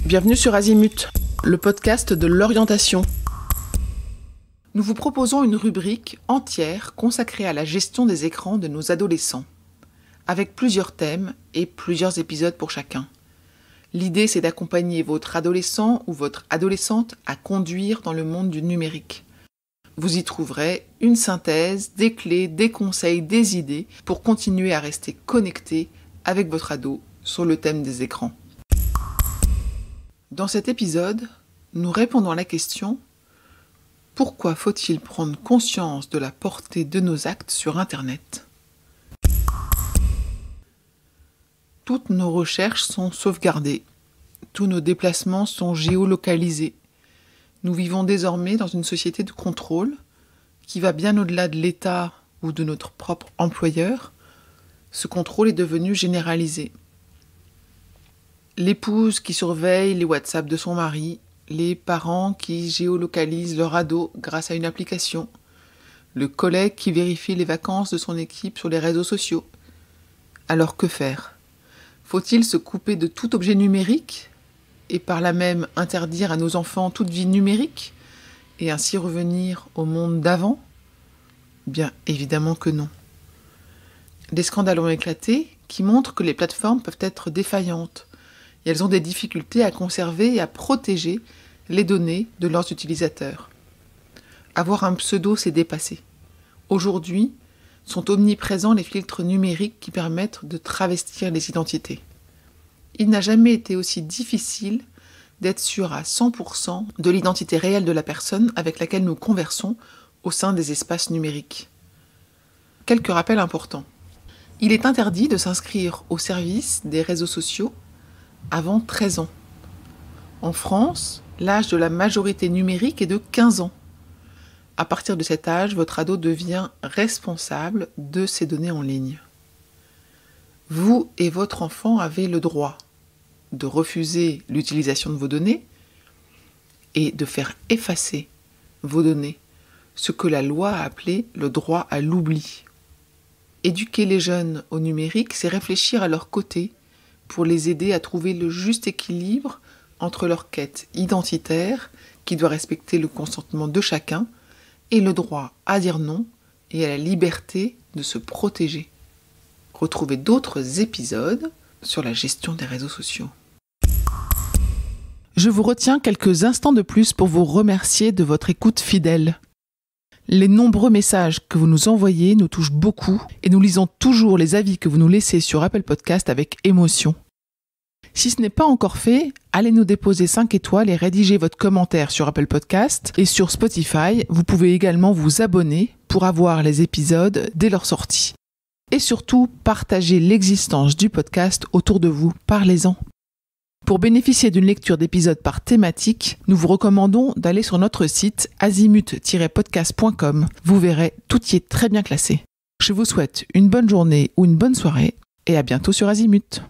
Bienvenue sur Azimut, le podcast de l'orientation. Nous vous proposons une rubrique entière consacrée à la gestion des écrans de nos adolescents, avec plusieurs thèmes et plusieurs épisodes pour chacun. L'idée, c'est d'accompagner votre adolescent ou votre adolescente à conduire dans le monde du numérique. Vous y trouverez une synthèse, des clés, des conseils, des idées pour continuer à rester connecté avec votre ado sur le thème des écrans. Dans cet épisode, nous répondons à la question « Pourquoi faut-il prendre conscience de la portée de nos actes sur Internet ?» Toutes nos recherches sont sauvegardées, tous nos déplacements sont géolocalisés. Nous vivons désormais dans une société de contrôle qui va bien au-delà de l'État ou de notre propre employeur. Ce contrôle est devenu généralisé. L'épouse qui surveille les WhatsApp de son mari, les parents qui géolocalisent leur ado grâce à une application, le collègue qui vérifie les vacances de son équipe sur les réseaux sociaux. Alors que faire ? Faut-il se couper de tout objet numérique et par là même interdire à nos enfants toute vie numérique et ainsi revenir au monde d'avant ? Bien évidemment que non. Des scandales ont éclaté qui montrent que les plateformes peuvent être défaillantes. Et elles ont des difficultés à conserver et à protéger les données de leurs utilisateurs. Avoir un pseudo, c'est dépassé. Aujourd'hui, sont omniprésents les filtres numériques qui permettent de travestir les identités. Il n'a jamais été aussi difficile d'être sûr à 100% de l'identité réelle de la personne avec laquelle nous conversons au sein des espaces numériques. Quelques rappels importants. Il est interdit de s'inscrire au service des réseaux sociaux avant 13 ans. En France, l'âge de la majorité numérique est de 15 ans. À partir de cet âge, votre ado devient responsable de ses données en ligne. Vous et votre enfant avez le droit de refuser l'utilisation de vos données et de faire effacer vos données, ce que la loi a appelé le droit à l'oubli. Éduquer les jeunes au numérique, c'est réfléchir à leur côté pour les aider à trouver le juste équilibre entre leur quête identitaire, qui doit respecter le consentement de chacun, et le droit à dire non et à la liberté de se protéger. Retrouvez d'autres épisodes sur la gestion des réseaux sociaux. Je vous retiens quelques instants de plus pour vous remercier de votre écoute fidèle. Les nombreux messages que vous nous envoyez nous touchent beaucoup et nous lisons toujours les avis que vous nous laissez sur Apple Podcast avec émotion. Si ce n'est pas encore fait, allez nous déposer 5 étoiles et rédiger votre commentaire sur Apple Podcast et sur Spotify. Vous pouvez également vous abonner pour avoir les épisodes dès leur sortie. Et surtout, partagez l'existence du podcast autour de vous. Parlez-en. Pour bénéficier d'une lecture d'épisodes par thématique, nous vous recommandons d'aller sur notre site azimut-podcast.com. Vous verrez, tout y est très bien classé. Je vous souhaite une bonne journée ou une bonne soirée et à bientôt sur Azimut.